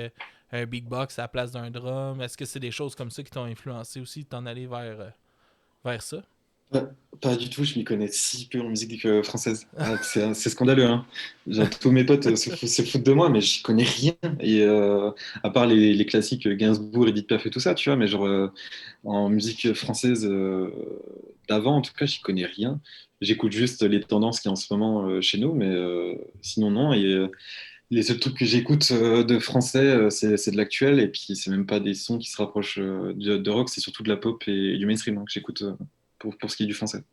un beatbox à la place d'un drum. Est-ce que c'est des choses comme ça qui t'ont influencé aussi, de t'en aller vers ça? Pas, pas du tout, je m'y connais si peu en musique française. Ah, c'est scandaleux, hein. Genre, tous mes potes se foutent de moi, mais j'y connais rien. Et à part les classiques Gainsbourg, Edith Piaf et tout ça, tu vois, mais genre en musique française d'avant, en tout cas, j'y connais rien. J'écoute juste les tendances qu'il y a en ce moment chez nous, mais sinon non. Et les seuls trucs que j'écoute de français, c'est de l'actuel, et puis c'est même pas des sons qui se rapprochent de rock, c'est surtout de la pop et du mainstream hein, que j'écoute pour ce qui est du français.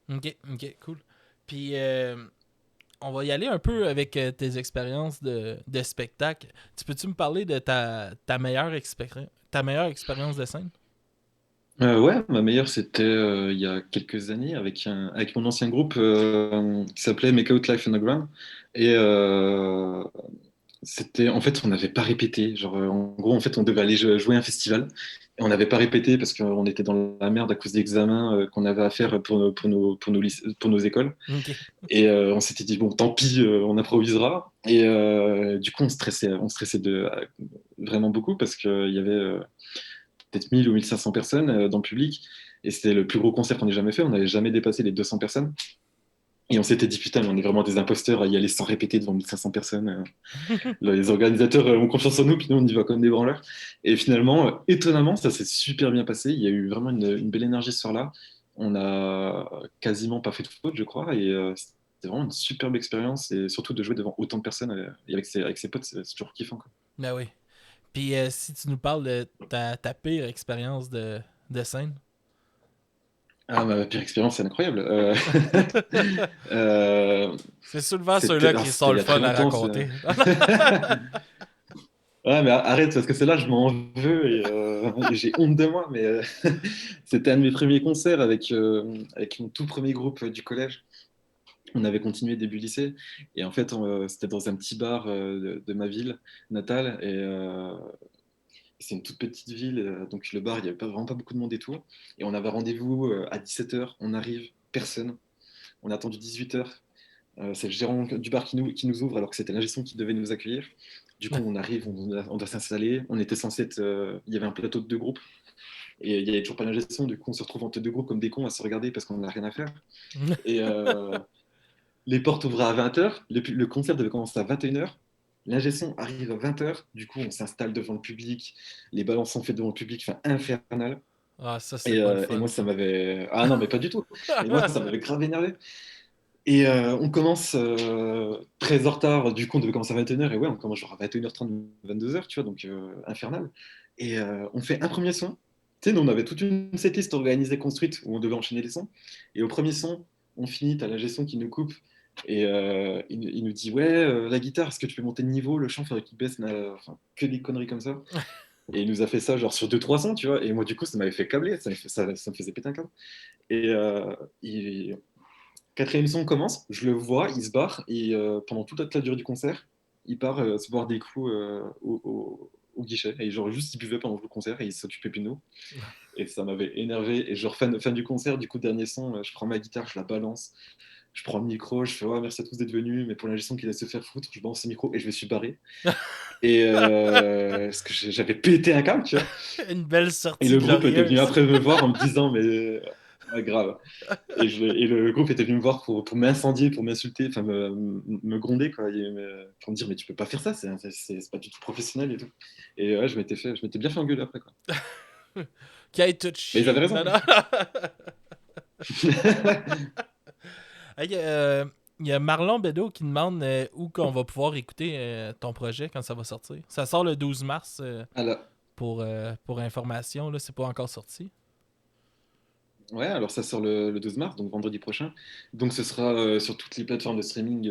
Ok, ok, cool. Puis, on va y aller un peu avec tes expériences de spectacle. Tu peux-tu me parler de ta meilleure expérience de scène? Ouais, ma meilleure, c'était il y a quelques années avec mon ancien groupe qui s'appelait Make Out Life Underground. Et en fait, on n'avait pas répété. Genre, en gros, en fait, on devait aller jouer un festival. Et on n'avait pas répété parce qu'on était dans la merde à cause des examens qu'on avait à faire pour nos écoles. Ok. Et on s'était dit, bon, tant pis, on improvisera. Et du coup, on stressait vraiment beaucoup parce qu'il y avait peut-être 1000 ou 1500 personnes dans le public. Et c'était le plus gros concert qu'on ait jamais fait. On n'avait jamais dépassé les 200 personnes. Et on s'était dit, putain, mais on est vraiment des imposteurs à y aller sans répéter devant 1500 personnes. Les organisateurs ont confiance en nous, puis nous, on y va comme des branleurs. Et finalement, étonnamment, ça s'est super bien passé. Il y a eu vraiment une belle énergie ce soir-là. On a quasiment pas fait de faute, je crois. Et c'était vraiment une superbe expérience. Et surtout de jouer devant autant de personnes et avec ses potes, c'est toujours kiffant, quoi. Ben oui. Puis si tu nous parles de ta pire expérience de scène. Ah, ma pire expérience, c'est incroyable. C'est souvent ceux-là qui C'était sont il le y a très fun à longtemps. raconter. Ouais, mais arrête, parce que celle-là, je m'en veux et j'ai honte de moi. Mais c'était un de mes premiers concerts avec mon tout premier groupe du collège. On avait continué début lycée. Et en fait, c'était dans un petit bar de ma ville natale. Et c'est une toute petite ville. Donc le bar, il n'y avait vraiment pas beaucoup de monde et tout. Et on avait rendez-vous à 17h. On arrive, personne. On a attendu 18h. C'est le gérant du bar qui nous ouvre alors que c'était l'ingé son qui devait nous accueillir. Du coup, on arrive, on doit s'installer. On était censé être. Il y avait un plateau de deux groupes et il n'y avait toujours pas l'ingé son. Du coup, on se retrouve entre deux groupes comme des cons à se regarder parce qu'on n'a rien à faire. Et les portes ouvraient à 20h. Le concert devait commencer à 21h. L'ingé son arrive à 20h. Du coup, on s'installe devant le public. Les balances sont faites devant le public, enfin infernal. Ah, ça, c'est Et, pas le euh, et fun, moi, ça ça. m'avait. Ah non, mais pas du tout. Et moi, ça m'avait grave énervé. Et on commence très en retard, du coup on devait commencer à 21h, et ouais, on commence genre à 21h30, 22h, tu vois, donc infernal. Et on fait un premier son. Tu sais, nous on avait toute une setlist organisée, construite, où on devait enchaîner les sons. Et au premier son, on finit, t'as l'ingé son qui nous coupe, et il nous dit, ouais, la guitare, est-ce que tu peux monter de niveau? Le chant, faudrait qu'il baisse, enfin, que des conneries comme ça. Et il nous a fait ça genre sur deux trois sons, tu vois, et moi du coup ça m'avait fait câbler, ça me faisait péter un câble. Et il, Quatrième son commence, je le vois, il se barre et pendant toute la durée du concert, il part se boire des coups au guichet. Et genre juste il buvait pendant tout le concert et il s'occupait plus de nous. Et ça m'avait énervé. Et genre fin du concert, du coup dernier son, je prends ma guitare, je la balance, je prends le micro, je fais ouais, merci à tous d'être venus, mais pour l'ingé son qui laisse se faire foutre, je balance le micro et je me suis barré. Et parce que j'avais pété un câble, tu vois. Une belle Et sortie le groupe était venu glorieuse. après me voir en me disant mais grave. Et le groupe était venu me voir pour m'incendier, pour m'insulter, enfin me gronder, quoi, pour me dire, mais tu peux pas faire ça, c'est pas du tout professionnel et tout. Et ouais, je m'étais bien fait engueuler après, quoi. Qui aille tout Mais ils avaient chier. raison. Non, non. Hey, il y a Marlon Bédot qui demande où qu'on va pouvoir écouter ton projet quand ça va sortir. Ça sort le 12 mars Alors, pour information. Là, c'est pas encore sorti. ouais, alors ça sort le 12 mars, donc vendredi prochain. Donc ce sera sur toutes les plateformes de streaming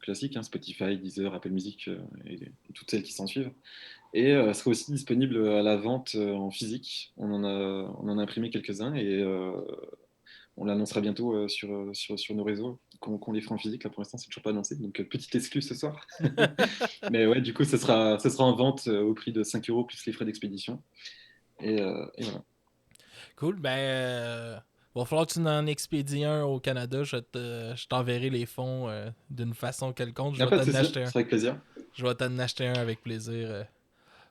classiques, hein, Spotify, Deezer, Apple Music et toutes celles qui s'en suivent. Et sera aussi disponible à la vente en physique. On en a imprimé quelques-uns et on l'annoncera bientôt sur nos réseaux, qu'on les fera en physique. Là, pour l'instant, c'est toujours pas annoncé. Donc, petite excuse ce soir. Mais ouais, du coup, ce sera en vente au prix de 5 euros plus les frais d'expédition. Et voilà. Cool. Ben, va falloir que tu en expédies un au Canada. Je t'enverrai les fonds d'une façon quelconque. Il n'y a pas de souci, ce sera avec plaisir. Je vais t'en acheter un avec plaisir,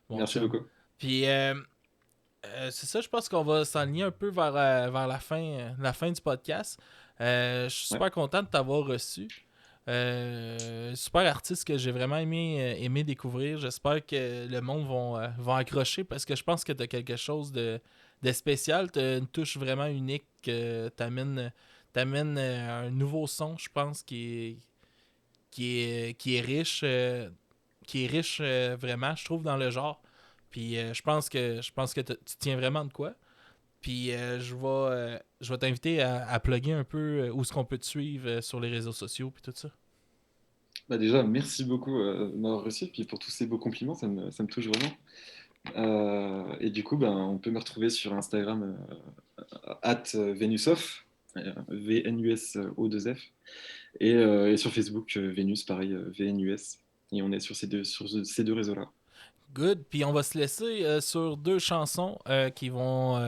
mon Merci chum. beaucoup. Puis, c'est ça, je pense qu'on va s'enligner un peu vers la fin du podcast. Je suis Ouais. super content de t'avoir reçu. Super artiste que j'ai vraiment aimé découvrir. J'espère que le monde vont accrocher parce que je pense que tu as quelque chose de spécial. Tu as une touche vraiment unique. T'amènes un nouveau son, je pense, qui est riche. Qui est riche vraiment, je trouve, dans le genre. Puis je pense que tu tiens vraiment de quoi. Puis je vais t'inviter à plugger un peu où est-ce qu'on peut te suivre sur les réseaux sociaux puis tout ça. Bah déjà, merci beaucoup de m'avoir reçu. Puis pour tous ces beaux compliments, ça me touche vraiment. Et du coup, ben, on peut me retrouver sur Instagram @Venusof, VNUSO2F, et sur Facebook Vénus, pareil, VNUS. Et on est sur ces deux réseaux-là. Good. Puis on va se laisser sur 2 chansons qui vont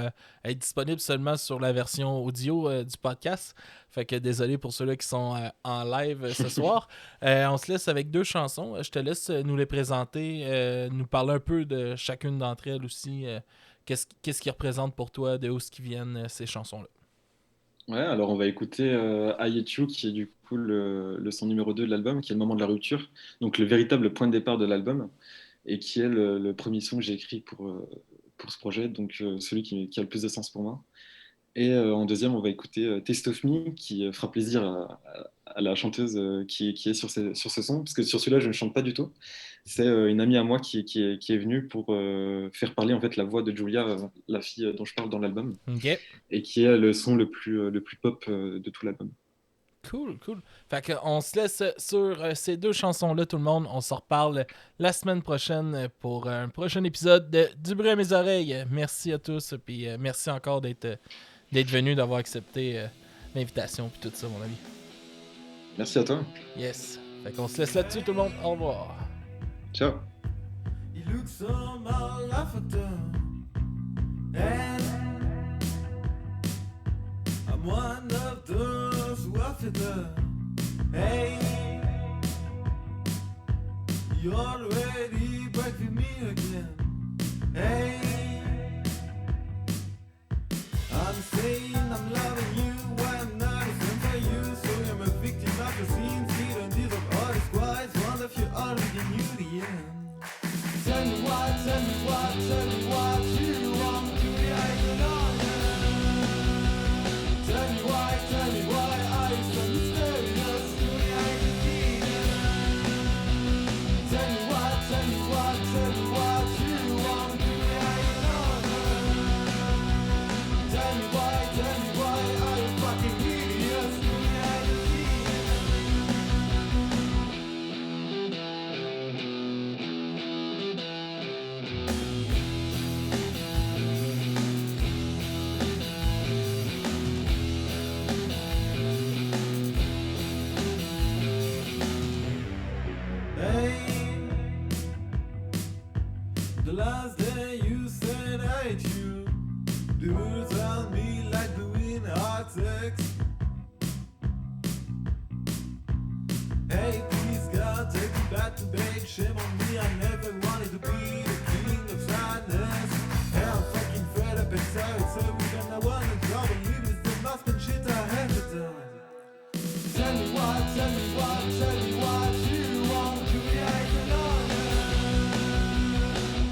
être disponibles seulement sur la version audio du podcast. Fait que désolé pour ceux-là qui sont en live ce soir. On se laisse avec 2 chansons. Je te laisse nous les présenter, nous parler un peu de chacune d'entre elles aussi. Qu'est-ce qui représente pour toi, de où ce qui viennent ces chansons-là. Ouais, alors on va écouter I Hate You, qui est du coup le son numéro 2 de l'album, qui est le moment de la rupture, donc le véritable point de départ de l'album, et qui est le premier son que j'ai écrit pour ce projet, donc celui qui a le plus de sens pour moi. Et en deuxième, on va écouter Taste of Me, qui fera plaisir à la chanteuse qui est sur ce son, parce que sur celui-là, je ne chante pas du tout. C'est une amie à moi qui est venue pour faire parler en fait la voix de Julia, la fille dont je parle dans l'album, OK. et qui est le son le plus pop de tout l'album. Cool, cool. Fait qu'on se laisse sur ces 2 chansons-là, tout le monde. On s'en reparle la semaine prochaine pour un prochain épisode de Du bruit à mes oreilles. Merci à tous, puis merci encore d'être venu, d'avoir accepté l'invitation, puis tout ça, mon ami. Merci à toi. Yes. Fait qu'on se laisse là-dessus, tout le monde. Au revoir. Ciao. You look so laughter, and I'm one of those who are fitter. Hey, you already back with me again. Hey, I'm saying I'm loving you, why I'm not a friend for you. So I'm a victim of the scene, see the deeds of all the squads. One of you already knew the end. Tell me what, tell me what, tell me what you want to be alone. Tell me why are you so mysterious? Do I need it? Tell me what, tell me what, tell me what you want to be alone. Tell me why are you fucking idiots? Do I need Hey, the last day you said I hate you. The words on me like the wind hard sex. Hey, please God, take me back to bed. Shame on me, I never wanted to be the king of sadness. Hey, I'm fucking fed up and tired, so we're gonna wanna trouble. Leave is the last and shit I have done. Tell me what, tell me what, tell me what you want to be alone.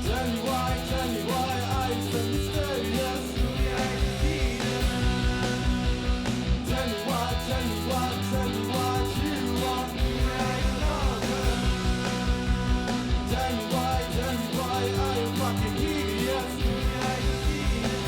Tell me why are you so mysterious? Do I need it? Tell me what, tell me what, tell me what you want to be alone. Tell me why are you fucking idiots? Do I need it?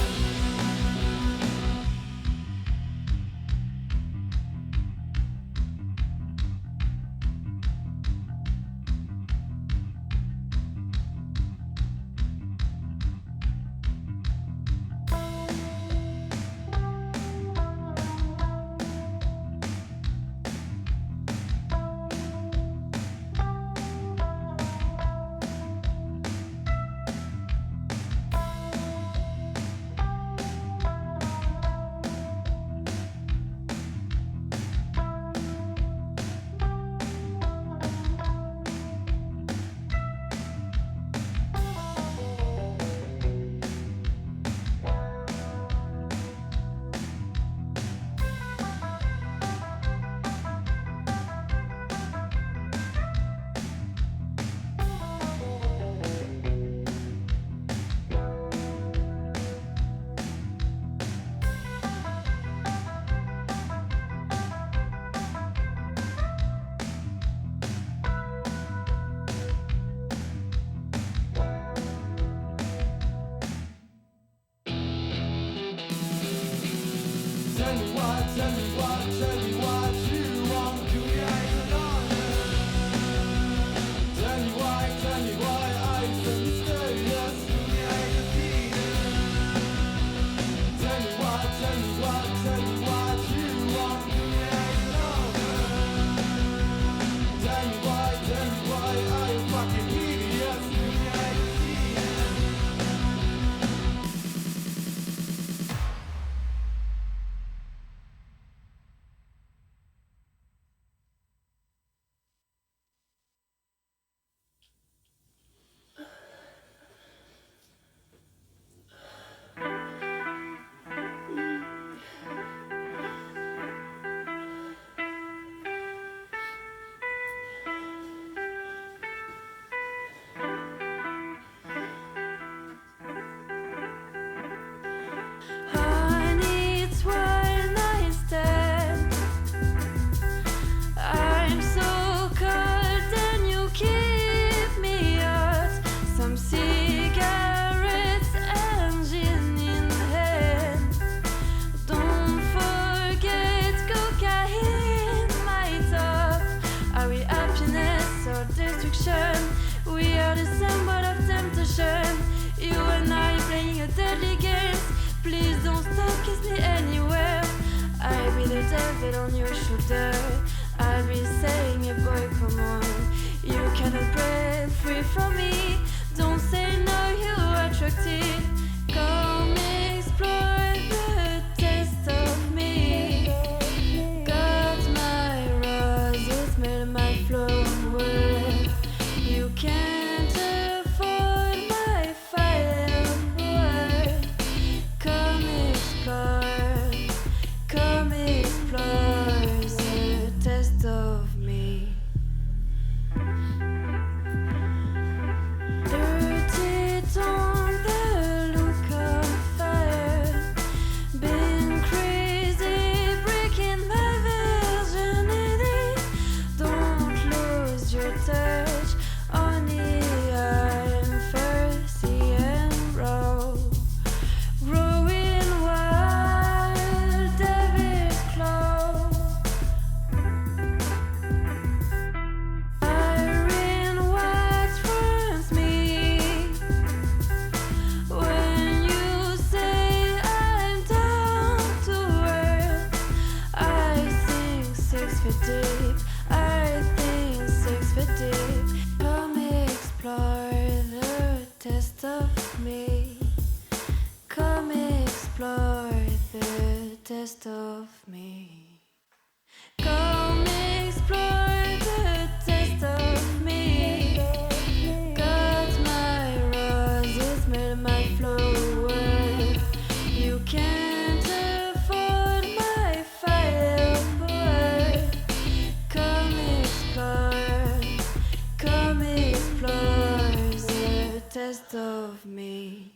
devil on your shoulder. I'll be saying, yeah, boy, come on. You cannot break free from me. Don't say no, you're attracted. Come explore the taste of me. Got my roses, smell my flower. You can't afford my firepower. Come explore the taste of me. Dirty on the look of fire. Been crazy, breaking my virginity. Don't lose your touch, honey. I'm thirsty and raw. Growing wild, devil's claw. Iron wax burns me when you say I'm down to earth. I think 6 feet deep. I think 6 feet deep. Come explore the taste of me. Come explore the taste of me. Come explore the taste of me. Got my roses, smell my flower. You can't afford my firepower. Come explore the taste of me.